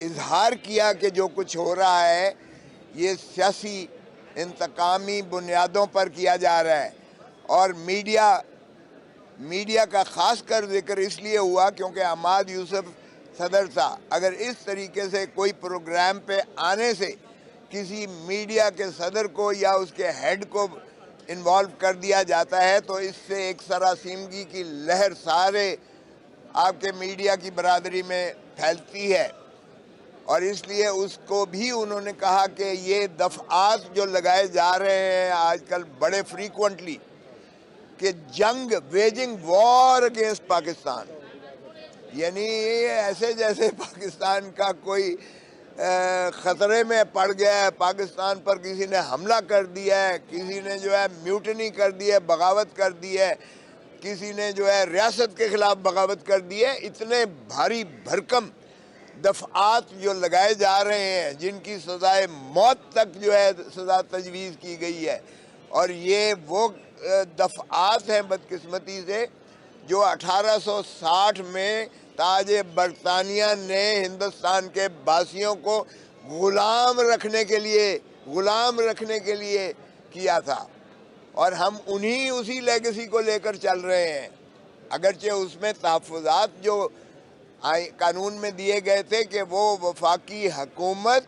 इजहार किया कि जो कुछ हो रहा है ये सियासी इंतकामी बुनियादों पर किया जा रहा है। और मीडिया का ख़ास कर जिक्र इसलिए हुआ क्योंकि अहमद यूसुफ सदर था। अगर इस तरीके से कोई प्रोग्राम पे आने से किसी मीडिया के सदर को या उसके हेड को इन्वॉल्व कर दिया जाता है तो इससे एक सरासीमगी की लहर सारे आपके मीडिया की बरादरी में फैलती है। और इसलिए उसको भी उन्होंने कहा कि ये दफ़ात जो लगाए जा रहे हैं आजकल बड़े फ्रीक्वेंटली कि जंग वेजिंग वॉर अगेंस्ट पाकिस्तान, यानी ऐसे जैसे पाकिस्तान का कोई ख़तरे में पड़ गया है, पाकिस्तान पर किसी ने हमला कर दिया है, किसी ने जो है म्यूटनी कर दी है, बगावत कर दी है, किसी ने जो है रियासत के ख़िलाफ़ बगावत कर दी है। इतने भारी भरकम दफ़ात जो लगाए जा रहे हैं जिनकी सज़ाए मौत तक जो है सज़ा तजवीज़ की गई है। और ये वो दफ़ात हैं बदकिस्मती से जो 1860 में ताज बरतानिया ने हिंदुस्तान के बासियों को ग़ुलाम रखने के लिए किया था। और हम उसी लेगेसी को लेकर चल रहे हैं। अगरचे उसमें तहफ़्फ़ुज़ात जो कानून में दिए गए थे कि वो वफाकी हुकूमत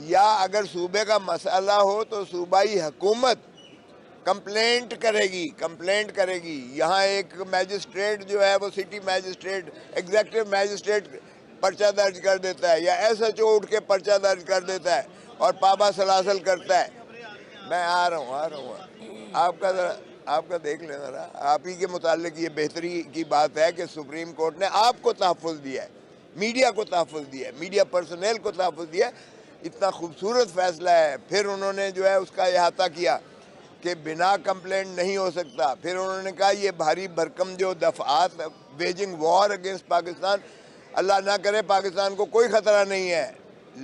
या अगर सूबे का मसला हो तो सूबाई हुकूमत कंप्लेंट करेगी। यहाँ एक मैजिस्ट्रेट जो है वो सिटी मैजिस्ट्रेट, एग्जीक्यूटिव मैजिस्ट्रेट पर्चा दर्ज कर देता है या SHO उठ के पर्चा दर्ज कर देता है और पाबा सलासल करता है। मैं आ रहा हूँ आपका देख लें ज़रा। आप ही के मुतालिक ये बेहतरी की बात है कि सुप्रीम कोर्ट ने आपको तहफ़्फ़ुज़ दिया है, मीडिया को तहफ़्फ़ुज़ दिया है, मीडिया पर्सनल को तहफ़्फ़ुज़ दिया है। इतना खूबसूरत फ़ैसला है। फिर उन्होंने जो है उसका अहाता किया कि बिना कंप्लेंट नहीं हो सकता। फिर उन्होंने कहा ये भारी भरकम जो दफ़ात वेजिंग वॉर अगेंस्ट पाकिस्तान, अल्लाह ना करे पाकिस्तान को कोई ख़तरा नहीं है,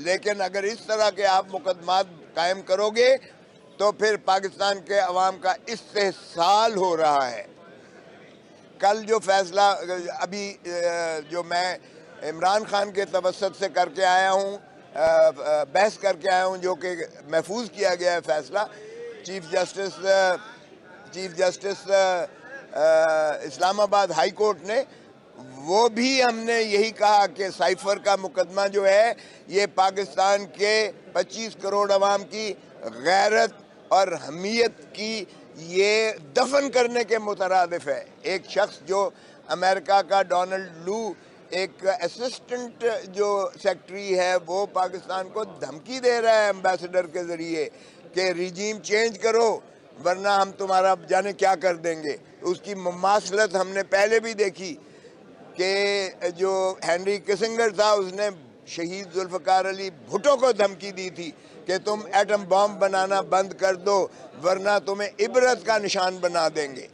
लेकिन अगर इस तरह के आप मुकदमात कायम करोगे तो फिर पाकिस्तान के अवाम का इस्तेहसाल हो रहा है। कल जो फैसला अभी जो मैं इमरान खान के तवस्सुत से करके आया हूँ, बहस करके आया हूँ, जो कि महफूज किया गया है फैसला chief justice Islamabad high court ने, वो भी हमने यही कहा कि साइफर का मुकदमा जो है ये पाकिस्तान के 25 करोड़ अवाम की गैरत और हमीयत की ये दफन करने के मुतरादिफ है। एक शख्स जो अमेरिका का डोनाल्ड लू एक असिस्टेंट जो सेक्रेटरी है वो पाकिस्तान को धमकी दे रहा है एम्बेसडर के ज़रिए कि रिजीम चेंज करो वरना हम तुम्हारा जाने क्या कर देंगे। उसकी मुमासलत हमने पहले भी देखी कि जो हेनरी किसिंगर था उसने शहीद जुल्फ़िकार अली भुट्टो को धमकी दी थी कि तुम एटम बॉम्ब बनाना बंद कर दो वरना तुम्हें इबरत का निशान बना देंगे।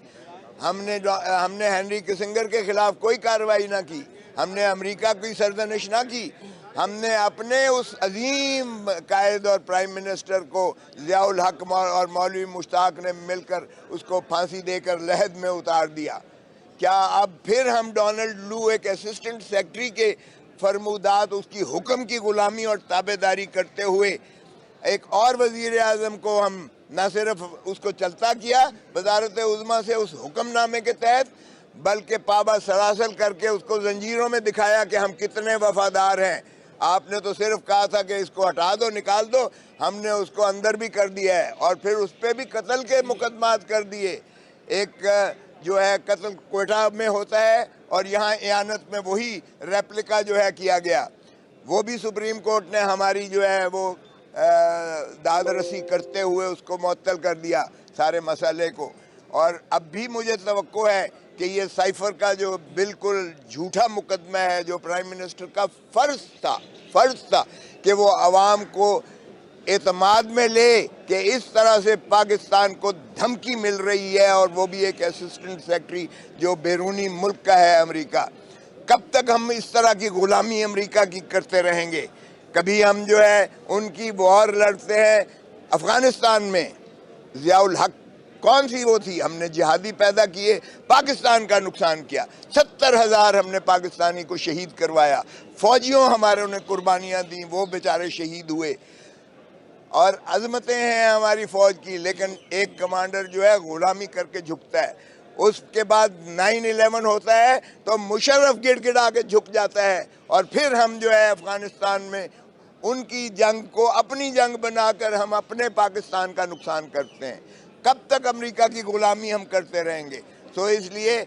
हमने हेनरी किसिंगर के ख़िलाफ़ कोई कार्रवाई ना की, हमने अमेरिका की सरजनिश ना की, हमने अपने उस अजीम कायद और प्राइम मिनिस्टर को ज़ियाउल हक और मौलवी मुश्ताक ने मिलकर उसको फांसी देकर लहद में उतार दिया। क्या अब फिर हम डोनाल्ड लू एक असिस्टेंट सेक्रेटरी के फरमूदात उसकी हुक्म की ग़ुलामी और ताबेदारी करते हुए एक और वज़ीर आज़म को हम न सिर्फ उसको चलता किया वज़ारत उज़्मा से उस हुक्मनामे के तहत, बल्कि पाबा सलासल करके उसको जंजीरों में दिखाया कि हम कितने वफादार हैं। आपने तो सिर्फ कहा था कि इसको हटा दो, निकाल दो, हमने उसको अंदर भी कर दिया है और फिर उस पर भी कत्ल के मुकदमात कर दिए। एक जो है कत्ल क्वेटा में होता है और यहाँ इयानत में वही रेप्लिका जो है किया गया, वो भी सुप्रीम कोर्ट ने हमारी जो है वो दाद रसी करते हुए उसको मुअत्तल कर दिया सारे मसले को। और अब भी मुझे तवक्को है कि ये साइफर का जो बिल्कुल झूठा मुकदमा है जो प्राइम मिनिस्टर का फ़र्ज़ था कि वो आवाम को एतमाद में ले कि इस तरह से पाकिस्तान को धमकी मिल रही है और वो भी एक असिस्टेंट सेक्रेटरी जो बैरूनी मुल्क का है अमेरिका। कब तक हम इस तरह की ग़ुलामी अमेरिका की करते रहेंगे? कभी हम जो है उनकी वॉर लड़ते हैं अफ़गानिस्तान में, ज़ियाउल हक कौन सी वो थी? हमने जिहादी पैदा किए, पाकिस्तान का नुकसान किया। 70,000 हमने पाकिस्तानी को शहीद करवाया, फौजियों हमारे ने कुर्बानियां दी, वो बेचारे शहीद हुए। और अजमतें हैं हमारी फौज की, लेकिन एक कमांडर जो है गुलामी करके झुकता है। उसके बाद 9/11 होता है तो मुशर्रफ गिड़गिड़ा के झुक जाता है, और फिर हम जो है अफगानिस्तान में उनकी जंग को अपनी जंग बनाकर हम अपने पाकिस्तान का नुकसान करते हैं। कब तक अमेरिका की गुलामी हम करते रहेंगे? तो इसलिए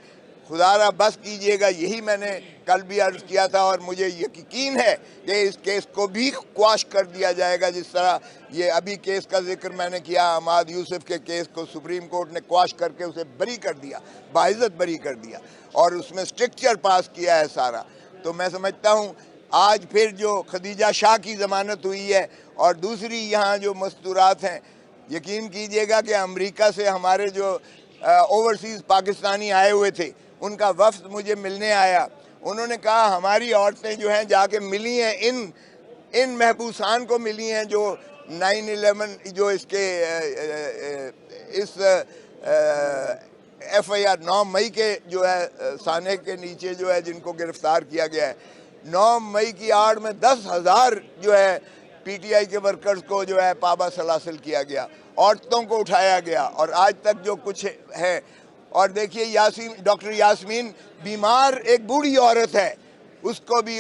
खुदारा बस कीजिएगा, यही मैंने कल भी अर्ज किया था, और मुझे यकीन है कि इस केस को भी क्वाश कर दिया जाएगा। जिस तरह ये अभी केस का जिक्र मैंने किया, अहमद यूसुफ के केस को सुप्रीम कोर्ट ने क्वाश करके उसे बरी कर दिया, बाइज्जत बरी कर दिया, और उसमें स्ट्रिक्चर पास किया है सारा। तो मैं समझता हूँ आज फिर जो खदीजा शाह की ज़मानत हुई है, और दूसरी यहाँ जो मस्तूरात हैं, यकीन कीजिएगा कि अमेरिका से हमारे जो ओवरसीज़ पाकिस्तानी आए हुए थे, उनका वफ्द मुझे मिलने आया। उन्होंने कहा हमारी औरतें जो हैं जाके मिली हैं, इन महबूसान को मिली हैं जो 9/11 जो इसके इस FIR 9 मई के जो है साने के नीचे जो है जिनको गिरफ्तार किया गया है, 9 मई की आड़ में 10,000 जो है PTI के वर्कर्स को जो है पाबा सलासिल किया गया, औरतों को उठाया गया, और आज तक जो कुछ है। और देखिए डॉक्टर यास्मीन बीमार एक बूढ़ी औरत है, उसको भी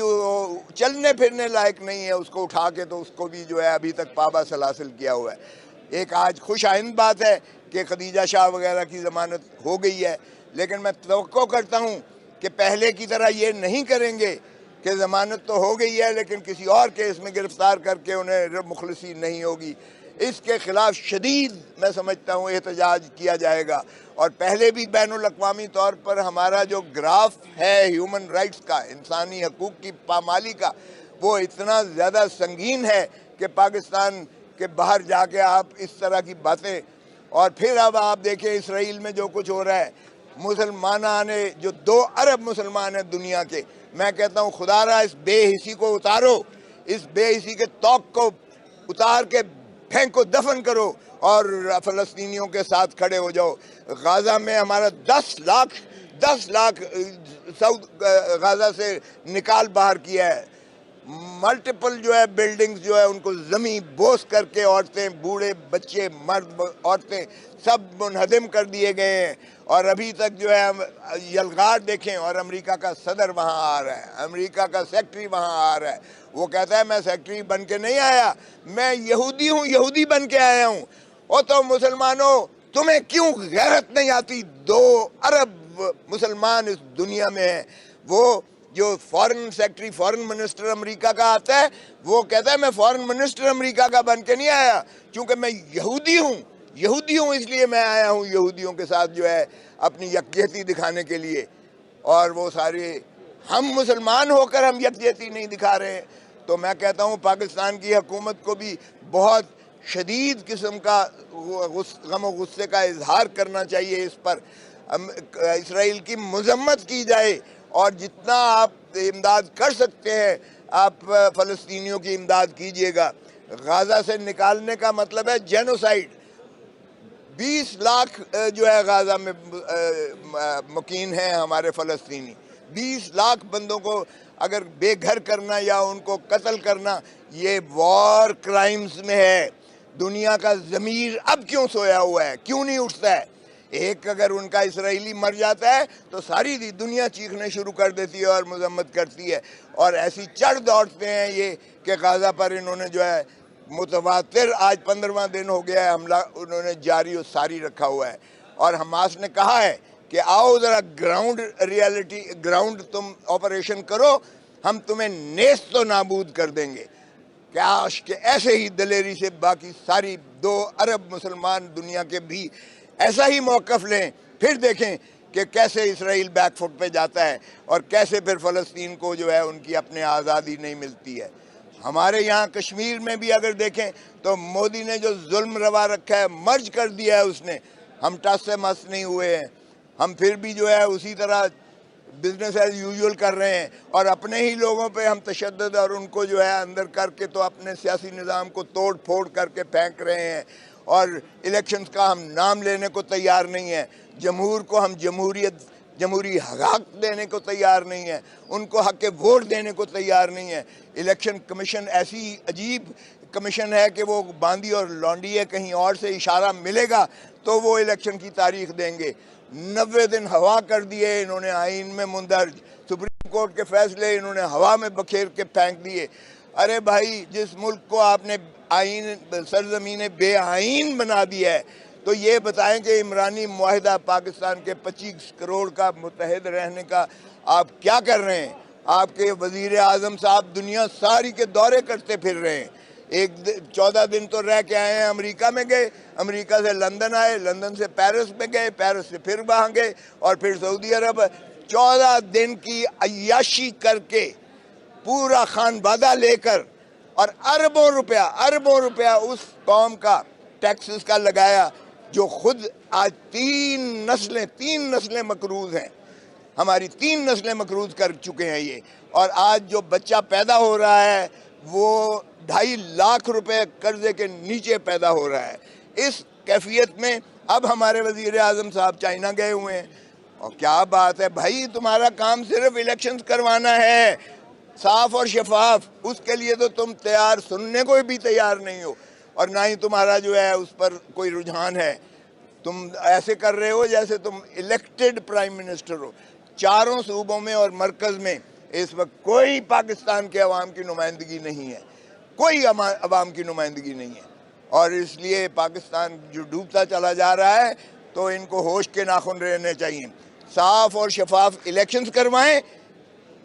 चलने फिरने लायक नहीं है, उसको उठा के तो उसको भी जो है अभी तक पाबा सलासिल किया हुआ है। एक आज खुश आइंद बात है कि खदीजा शाह वगैरह की ज़मानत हो गई है, लेकिन मैं तवक्को करता हूँ कि पहले की तरह ये नहीं करेंगे कि ज़मानत तो हो गई है लेकिन किसी और केस में गिरफ्तार करके उन्हें मुखलसी नहीं होगी। इसके खिलाफ शदीद मैं समझता हूँ एहतजाज किया जाएगा। और पहले भी बैनुल अक़वामी तौर पर हमारा जो ग्राफ है ह्यूमन राइट्स का, इंसानी हकूक़ की पामाली का, वो इतना ज़्यादा संगीन है कि पाकिस्तान के बाहर जाके आप इस तरह की बातें, और फिर अब आप देखें इसराइल में जो कुछ हो रहा है, मुसलमान आने जो 2 अरब मुसलमान हैं दुनिया के, मैं कहता हूँ खुदारा इस बेहिसी को उतारो, इस बेहिसी के तौक को उतार के फेंको, दफन करो, और फ़लस्तीनियों के साथ खड़े हो जाओ। गाज़ा में हमारा 10 लाख साउथ गाज़ा से निकाल बाहर किया है। मल्टीपल जो है बिल्डिंग्स जो है उनको ज़मीं बोस करके औरतें, बूढ़े, बच्चे, मर्द, औरतें सब मुनहदम कर दिए गए हैं। और अभी तक जो है हम यलगार देखें, और अमेरिका का सदर वहाँ आ रहा है, अमेरिका का सेक्रेटरी वहाँ आ रहा है, वो कहता है मैं सेक्रेटरी बन के नहीं आया, मैं यहूदी हूँ, यहूदी बन के आया हूँ। और तो मुसलमानों, तुम्हें क्यों गैरत नहीं आती? 2 अरब मुसलमान इस दुनिया में हैं। वो जो foreign secretary, foreign minister America का आता है, वो कहता है मैं फॉरेन मिनिस्टर अमेरिका का बन के नहीं आया, क्योंकि मैं यहूदी हूँ, इसलिए मैं आया हूँ यहूदियों के साथ जो है अपनी यकजहती दिखाने के लिए। और वो सारे हम मुसलमान होकर हम यकजहती नहीं दिखा रहे हैं। तो मैं कहता हूँ पाकिस्तान की हुकूमत को भी बहुत शदीद किस्म का गम और गुस्से का इजहार करना चाहिए। इस पर इसराइल की मजम्मत की जाए, और जितना आप इमदाद कर सकते हैं आप फ़लस्तीनियों की इमदाद कीजिएगा। गाज़ा से निकालने का मतलब है जेनोसाइड। 20 लाख जो है गाज़ा में मुकीम हैं हमारे फ़लस्तीनी। 20 लाख बंदों को अगर बेघर करना या उनको कत्ल करना, ये वॉर क्राइम्स में है। दुनिया का ज़मीर अब क्यों सोया हुआ है, क्यों नहीं उठता है? एक अगर उनका इसराइली मर जाता है तो सारी दुनिया चीखने शुरू कर देती है और मजम्मत करती है, और ऐसी चढ़ दौड़ते हैं ये कि गाज़ा पर इन्होंने जो है मुतवातिर, आज 15वां दिन हो गया है हमला उन्होंने जारी और सारी रखा हुआ है। और हमास ने कहा है कि आओ ज़रा ग्राउंड तुम ऑपरेशन करो, हम तुम्हें नेस्त तो नाबूद कर देंगे। काश कि ऐसे ही दलेरी से बाकी सारी 2 अरब मुसलमान दुनिया के भी ऐसा ही मौक़िफ़ लें, फिर देखें कि कैसे इसराइल बैकफुट पे जाता है और कैसे फिर फ़लस्तीन को जो है उनकी अपने आज़ादी नहीं मिलती है। हमारे यहाँ कश्मीर में भी अगर देखें तो मोदी ने जो जुल्म रवा रखा है, मर्ज कर दिया है उसने। हम टस से मस नहीं हुए हैं, हम फिर भी जो है उसी तरह बिजनेस एज यूजुअल कर रहे हैं, और अपने ही लोगों पे हम तशद्दुद और उनको जो है अंदर करके तो अपने सियासी निज़ाम को तोड़ फोड़ करके फेंक रहे हैं। और इलेक्शंस का हम नाम लेने को तैयार नहीं है। जमहूर को हम जमहूरी हक देने को तैयार नहीं है, उनको हक के वोट देने को तैयार नहीं है। इलेक्शन कमीशन ऐसी अजीब कमीशन है कि वो बांदी और लौंडी है, कहीं और से इशारा मिलेगा तो वो इलेक्शन की तारीख देंगे। 90 दिन हवा कर दिए इन्होंने, आइन में मुंदरज सुप्रीम कोर्ट के फैसले इन्होंने हवा में बखेर के फेंक दिए। अरे भाई, जिस मुल्क को आपने आइन सरजमीन बेआइन बना दिया है, तो ये बताएं कि इमरानी मुआहिदा पाकिस्तान के 25 करोड़ का मुत्तहिद रहने का आप क्या कर रहे हैं? आपके वजीर आजम साहब दुनिया सारी के दौरे करते फिर रहे हैं। 14 दिन तो रह के आए हैं, अमेरिका में गए, अमेरिका से लंदन आए, लंदन से पेरिस में गए, पेरिस से फिर वहाँ गए और फिर सऊदी अरब। 14 दिन की अय्याशी करके पूरा खानबादा लेकर और अरबों रुपया उस कौम का टैक्सेस का लगाया जो खुद आज 3 नस्लें मकरूज हैं। हमारी 3 नस्लें मकरूज कर चुके हैं ये। और आज जो बच्चा पैदा हो रहा है वो 2.5 लाख रुपए कर्जे के नीचे पैदा हो रहा है। इस कैफियत में अब हमारे वजीर आजम साहब चाइना गए हुए हैं। और क्या बात है भाई, तुम्हारा काम सिर्फ इलेक्शंस करवाना है, साफ और शफाफ। उसके लिए तो तुम तैयार, सुनने को भी तैयार नहीं हो, और ना ही तुम्हारा जो है उस पर कोई रुझान है। तुम ऐसे कर रहे हो जैसे तुम इलेक्टेड प्राइम मिनिस्टर हो। 4 सूबों में और मरकज में इस वक्त कोई पाकिस्तान के अवाम की नुमाइंदगी नहीं है, कोई अवाम की नुमाइंदगी नहीं है। और इसलिए पाकिस्तान जो डूबता चला जा रहा है, तो इनको होश के नाखून रहने चाहिए। साफ और शफाफ इलेक्शंस करवाएं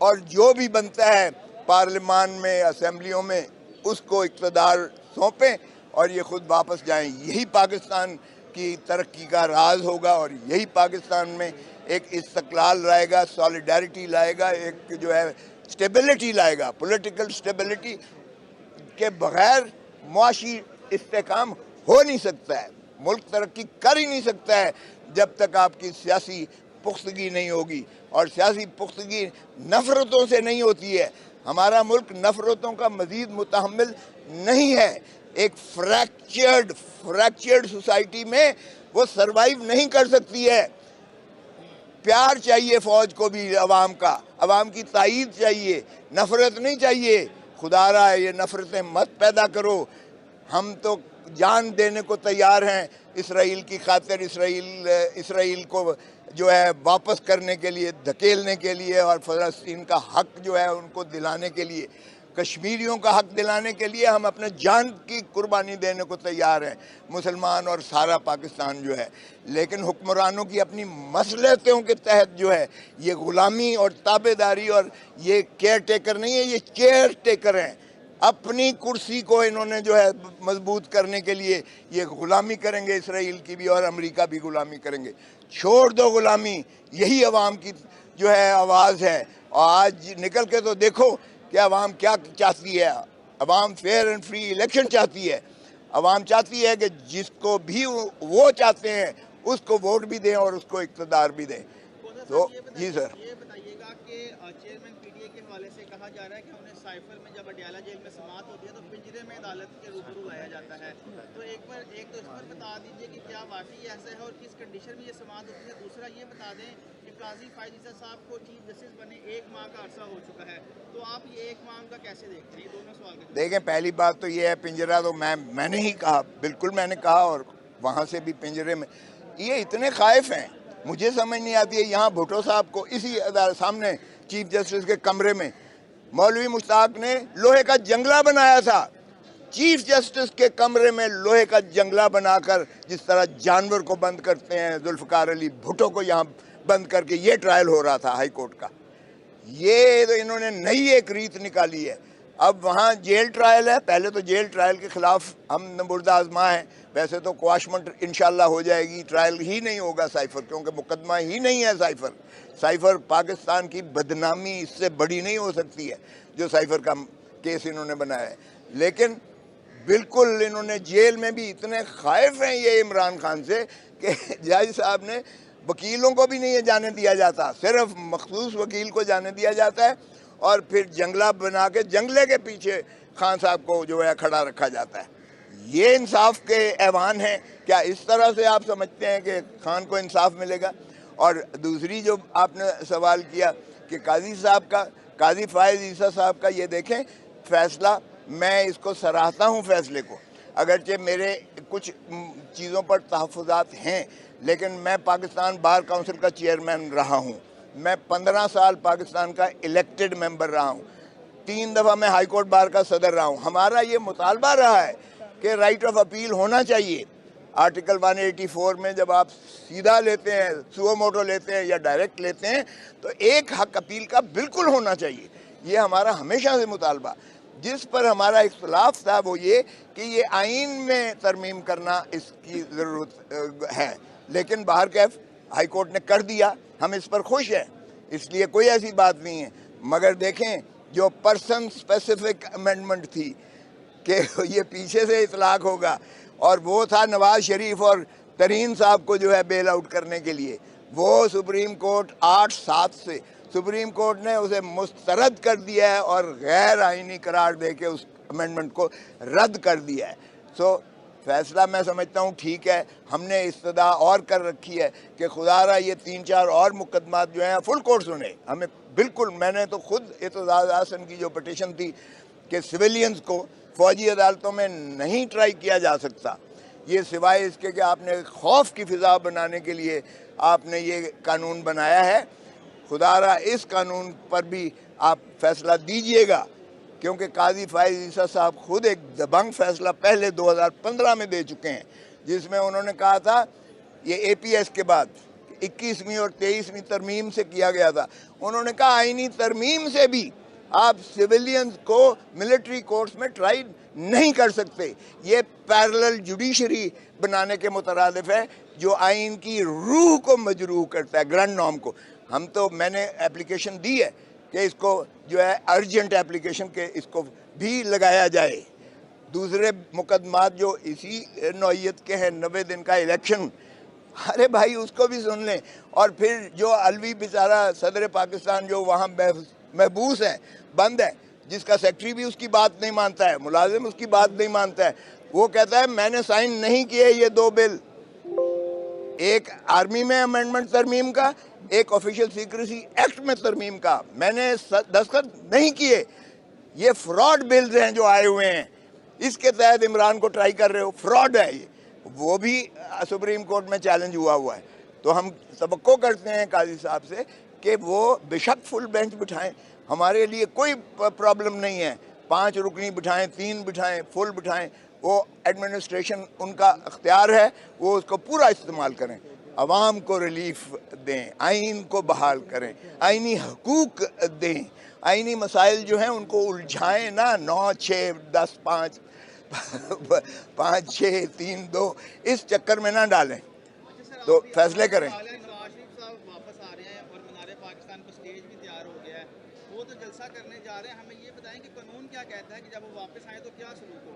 और जो भी बनता है पार्लियामान में, असेंबलियों में, उसको इक़्तिदार सौंपें और ये खुद वापस जाएं। यही पाकिस्तान की तरक्की का राज होगा और यही पाकिस्तान में एक इस्तक़लाल लाएगा, सॉलिडारिटी लाएगा, एक जो है स्टेबिलिटी लाएगा। पॉलिटिकल स्टेबिलिटी के बगैर मुआशी इस्तेकाम हो नहीं सकता है, मुल्क तरक्की कर ही नहीं सकता है जब तक आपकी सियासी पुख्तगी नहीं होगी। और सियासी पुख्तगी नफ़रतों से नहीं होती है। हमारा मुल्क नफ़रतों का मज़ीद मुतहम्मिल नहीं है। एक फ्रैक्चर्ड सोसाइटी में वो सरवाइव नहीं कर सकती है। प्यार चाहिए फ़ौज को भी, अवाम का, अवाम की ताईद चाहिए, नफ़रत नहीं चाहिए। खुदारा ये नफ़रतें मत पैदा करो। हम तो जान देने को तैयार हैं इसराइल की खातिर, इसराइल को जो है वापस करने के लिए, धकेलने के लिए, और फ़लस्तीन का हक जो है उनको दिलाने के लिए, कश्मीरियों का हक दिलाने के लिए हम अपने जान की कुर्बानी देने को तैयार हैं, मुसलमान और सारा पाकिस्तान जो है। लेकिन हुक्मरानों की अपनी मसलहतों के तहत जो है ये ग़ुलामी और ताबेदारी, और ये केयर टेकर नहीं है, ये केयर टेकर हैं। अपनी कुर्सी को इन्होंने जो है मजबूत करने के लिए ये ग़ुलामी करेंगे, इसराइल की भी और अमेरिका भी ग़ुलामी करेंगे। छोड़ दो ग़ुलामी, यही अवाम की जो है आवाज़ है। और आज निकल के तो देखो कि अवाम क्या चाहती है। अवाम फेयर एंड फ्री इलेक्शन चाहती है। अवाम चाहती है कि जिसको भी वो चाहते हैं उसको वोट भी दें और उसको इक़्तिदार भी दें। तो जी सर, ये बताइएगा कि चेयरमैन पीटीए के हवाले से कहा जा रहा है कि उन्हें साइफर में जब अडयाला जेल में समाअत होती है तो पिंजरे में अदालत के रूबरू लाया जाता है। तो एक तो इस पर बता दीजिए कि क्या वाकई ऐसा है और किस कंडीशन में ये समाअत होती है। दूसरा ये बता दें कि काजी फाइज ईसा साहब को चीफ जस्टिस बने 1 माह का अरसा हो चुका है, तो आप ये 1 माह का कैसे देखते हैं? ये दोनों सवाल देखें। पहली बात तो ये है, पिंजरा तो मैंने ही कहा, बिल्कुल मैंने कहा, और वहाँ से भी पिंजरे में ये इतने खाइफ हैं, मुझे समझ नहीं आती है। यहाँ भुट्टो साहब को इसी सामने चीफ जस्टिस के कमरे में मौलवी मुश्ताक ने लोहे का जंगला बनाया था। चीफ जस्टिस के कमरे में लोहे का जंगला बनाकर, जिस तरह जानवर को बंद करते हैं, जुल्फ़िकार अली भुट्टो को यहाँ बंद करके ये ट्रायल हो रहा था हाई कोर्ट का। ये तो इन्होंने नई एक रीत निकाली है। अब वहाँ जेल ट्रायल है। पहले तो जेल ट्रायल के ख़िलाफ़ हम नबुर्दा आज़मा हैं। वैसे तो क्वाशमेंट इंशाल्लाह हो जाएगी, ट्रायल ही नहीं होगा साइफर, क्योंकि मुकदमा ही नहीं है साइफर पाकिस्तान की बदनामी इससे बड़ी नहीं हो सकती है जो साइफर का केस इन्होंने बनाया है। लेकिन बिल्कुल इन्होंने जेल में भी इतने खाइफ हैं ये इमरान खान से कि जज साहब ने, वकीलों को भी नहीं जाने दिया जाता, सिर्फ मखसूस वकील को जाने दिया जाता है, और फिर जंगला बना के जंगले के पीछे खान साहब को जो है खड़ा रखा जाता है। ये इंसाफ के ऐवान हैं क्या? इस तरह से आप समझते हैं कि खान को इंसाफ मिलेगा? और दूसरी जो आपने सवाल किया कि काजी साहब का, काजी फायज़ ईसा साहब का, ये देखें फैसला, मैं इसको सराहता हूँ फैसले को, अगरचे मेरे कुछ चीज़ों पर तहफ़्फ़ुज़ात हैं, लेकिन मैं पाकिस्तान बार काउंसिल का चेयरमैन रहा हूँ, मैं 15 साल पाकिस्तान का इलेक्टेड मेंबर रहा हूँ, 3 दफ़ा मैं हाई कोर्ट बार का सदर रहा हूँ। हमारा ये मुतालबा रहा है कि राइट ऑफ अपील होना चाहिए। आर्टिकल 184 में जब आप सीधा लेते हैं, सुओ मोटो लेते हैं या डायरेक्ट लेते हैं, तो एक हक अपील का बिल्कुल होना चाहिए। ये हमारा हमेशा से मुतालबा। जिस पर हमारा इख्तलाफ था वो ये कि ये आइन में तरमीम करना इसकी ज़रूरत है, लेकिन बाहर कैफ हाई कोर्ट ने कर दिया, हम इस पर खुश हैं, इसलिए कोई ऐसी बात नहीं है। मगर देखें, जो पर्सन स्पेसिफिक अमेंडमेंट थी कि ये पीछे से इतलाक होगा, और वो था नवाज शरीफ और तरीन साहब को जो है बेल आउट करने के लिए, वो सुप्रीम कोर्ट 8-7 से सुप्रीम कोर्ट ने उसे मुस्तरद कर दिया है और गैर आइनी करार दे के उस अमेंडमेंट को रद्द कर दिया है। सो फैसला मैं समझता हूँ ठीक है। हमने इस्तदा और कर रखी है कि खुदारा ये 3-4 और मुकदमात जो हैं फुल कोर्ट सुने हमें। बिल्कुल, मैंने तो खुद एतजाज़ हसन की जो पटिशन थी कि सिविलियंस को फ़ौजी अदालतों में नहीं ट्राई किया जा सकता, ये सिवाय इसके कि आपने खौफ की फ़िज़ा बनाने के लिए आपने ये कानून बनाया है। खुदारा इस कानून पर भी आप फैसला दीजिएगा, क्योंकि काजी फायज़ ईसा साहब खुद एक दबंग फैसला पहले 2015 में दे चुके हैं, जिसमें उन्होंने कहा था, ये APS के बाद 21वीं और 23वीं तरमीम से किया गया था, उन्होंने कहा आइनी तरमीम से भी आप सिविलियंस को मिलिट्री कोर्ट्स में ट्राई नहीं कर सकते। ये पैरेलल जुडिशरी बनाने के मुतरादिफ है, जो आइन की रूह को मजरूह करता है, ग्रैंड नॉर्म को। मैंने एप्लीकेशन दी है कि इसको जो है अर्जेंट एप्लीकेशन के इसको भी लगाया जाए। दूसरे मुकदमात जो इसी नौइयत के हैं, 90 दिन का इलेक्शन, अरे भाई उसको भी सुन लें। और फिर जो अलवी बेचारा सदर पाकिस्तान जो वहाँ महबूस है, बंद है, जिसका सेक्रेटरी भी उसकी बात नहीं मानता है, मुलाजिम उसकी बात नहीं मानता है, वो कहता है मैंने साइन नहीं किए ये 2 बिल, एक आर्मी में अमेंडमेंट तरमीम का, एक ऑफिशियल सीक्रेसी एक्ट में तरमीम का, मैंने दस्तखत नहीं किए। ये फ्रॉड बिल्स हैं जो आए हुए हैं, इसके तहत इमरान को ट्राई कर रहे हो, फ्रॉड है ये। वो भी सुप्रीम कोर्ट में चैलेंज हुआ है। तो हम तवक्को करते हैं काजी साहब से कि वो बेशक फुल बेंच बिठाएं, हमारे लिए कोई प्रॉब्लम नहीं है, 5 रुकनी बिठाएं, 3 बिठाएं, फुल बिठाएं, वो एडमिनिस्ट्रेशन उनका अख्तियार है, वो उसको पूरा इस्तेमाल करें, अवाम को रिलीफ दें, आइन को बहाल करें, आइनी हकूक दें, आइनी मसाइल जो हैं उनको उलझाएं ना, 9, 6, 10, 5, 5, 6, 3, 2 इस चक्कर में ना डालें। तो फैसले करें। नवाज शरीफ साहब वापस आ रहे हैं और मीनार पाकिस्तान पर स्टेज भी तैयार हो गया है, वो तो जलसा करने जा रहे हैं, हमें ये बताएं कि कानून क्या कहता है कि जब वो वापस आए तो क्या सलूक हो?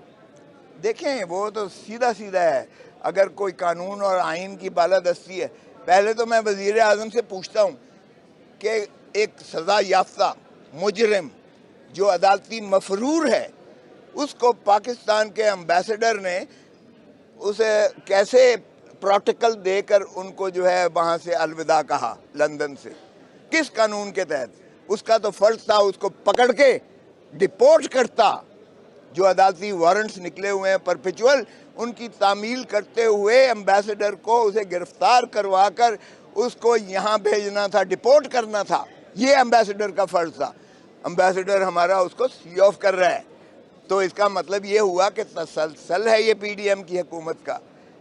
देखें, वो तो सीधा सीधा है। अगर कोई कानून और आइन की बालादस्ती है, पहले तो मैं वज़ीर आज़म से पूछता हूँ कि एक सज़ा याफ्ता मुजरिम जो अदालती मफरूर है, उसको पाकिस्तान के एम्बेसडर ने उसे कैसे प्रोटोकॉल देकर उनको जो है वहाँ से अलविदा कहा, लंदन से, किस कानून के तहत? उसका तो फ़र्ज था उसको पकड़ के डिपोर्ट करता। जो अदालती वारंट्स निकले हुए हैं परपेचुअल, उनकी तामील करते हुए एम्बेसडर को उसे गिरफ्तार करवा कर उसको यहाँ भेजना था, डिपोर्ट करना था, ये एम्बेसडर का फ़र्ज था। एम्बेसडर हमारा उसको सी ऑफ कर रहा है, तो इसका मतलब ये हुआ कि तसलसल है ये PDM की हुकूमत का,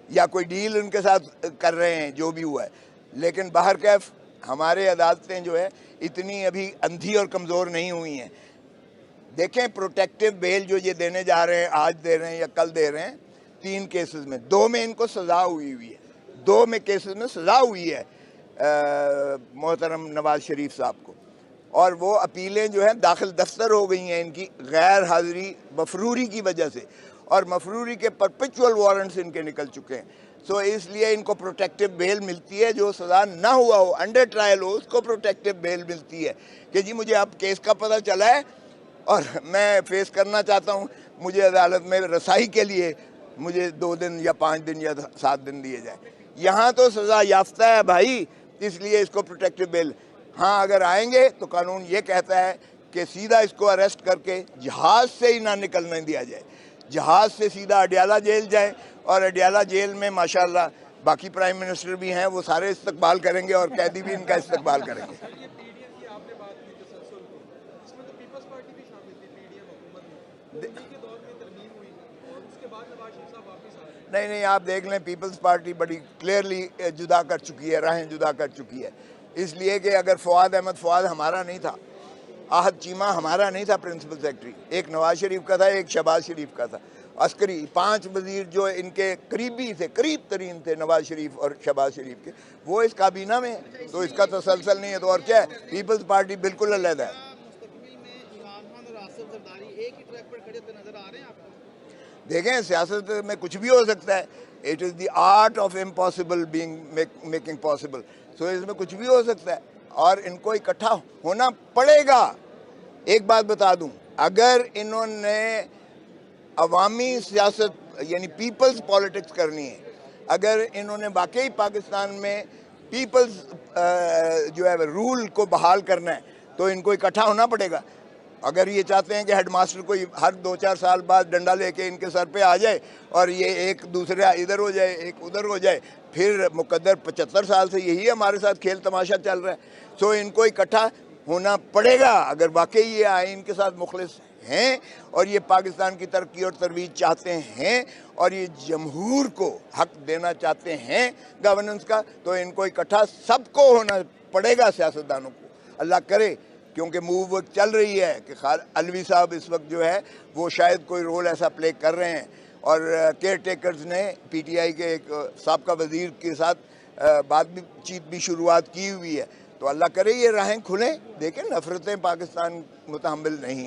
या कोई डील उनके साथ कर रहे हैं, जो भी हुआ है। लेकिन बाहर कैफ हमारे अदालतें जो है इतनी अभी अंधी और कमज़ोर नहीं हुई हैं। देखें, प्रोटेक्टिव बेल जो ये देने जा रहे हैं, आज दे रहे हैं या कल दे रहे हैं, 3 केसेस में, 2 में इनको सज़ा हुई है, 2 में केसेस में सज़ा हुई है मोहतरम नवाज शरीफ साहब को, और वो अपीलें जो हैं दाखिल दफ्तर हो गई हैं इनकी गैर हाज़िरी मफरूरी की वजह से, और मफरूरी के परपेचुअल वारंट्स इनके निकल चुके हैं। सो इसलिए इनको प्रोटेक्टिव बेल मिलती है, जो सज़ा ना हुआ हो, अंडर ट्रायल हो, उसको प्रोटेक्टिव बेल मिलती है कि जी मुझे अब केस का पता चला है और मैं फेस करना चाहता हूँ, मुझे अदालत में रसाई के लिए मुझे 2 दिन या 5 दिन या 7 दिन दिए जाए। यहाँ तो सज़ा याफ्ता है भाई, इसलिए इसको प्रोटेक्टिव बेल। हाँ, अगर आएंगे तो कानून ये कहता है कि सीधा इसको अरेस्ट करके जहाज़ से ही ना निकलने दिया जाए, जहाज़ से सीधा अडयाला जेल जाए, और अडयाला जेल में माशाल्लाह बाकी प्राइम मिनिस्टर भी हैं, वो सारे इस्तकबाल करेंगे और कैदी भी इनका इस्तकबाल करेंगे। नहीं नहीं, आप देख लें, पीपल्स पार्टी बड़ी क्लियरली जुदा कर चुकी है, राहें जुदा कर चुकी है। इसलिए कि अगर फवाद अहमद फवाद हमारा नहीं था, आहद चीमा हमारा नहीं था प्रिंसिपल सेक्रेटरी, एक नवाज शरीफ का था, एक शहबाज शरीफ का था, अस्करी 5 वजीर जो इनके करीबी थे, करीब तरीन थे नवाज शरीफ और शहबाज शरीफ के, वो इस काबीना में है, तो इसका तसलसल नहीं है। तो और क्या है, पीपल्स पार्टी बिल्कुल अलग है। देखें, सियासत में कुछ भी हो सकता है। It is the art of impossible being making possible. So इसमें कुछ भी हो सकता है और इनको इकट्ठा होना पड़ेगा। एक बात बता दूं, अगर इन्होंने अवामी सियासत यानी पीपल्स पॉलिटिक्स करनी है, अगर इन्होंने वाकई पाकिस्तान में पीपल्स जो है रूल को बहाल करना है, तो इनको इकट्ठा होना पड़ेगा। अगर ये चाहते हैं कि हेडमास्टर कोई हर 2-4 साल बाद डंडा लेके इनके सर पे आ जाए और ये एक दूसरे इधर हो जाए एक उधर हो जाए, फिर मुकद्दर 75 साल से यही हमारे साथ खेल तमाशा चल रहा है। सो इनको इकट्ठा होना पड़ेगा अगर वाकई ये आइन के साथ मुखलिस हैं और ये पाकिस्तान की तरक्की और तरवीज चाहते हैं और ये जमहूर को हक देना चाहते हैं गवर्नेंस का, तो इनको इकट्ठा सबको होना पड़ेगा, सियासतदानों को। अल्लाह करे, क्योंकि मूव चल रही है कि अलवी साहब इस वक्त जो है वो शायद कोई रोल ऐसा प्ले कर रहे हैं, और केयर टेकर्स ने PTI के एक साबका वजीर के साथ बातचीत भी शुरुआत की हुई है। तो अल्लाह करे ये राहें खुलें। देखें, नफरतें पाकिस्तान मुतहम्मिल नहीं।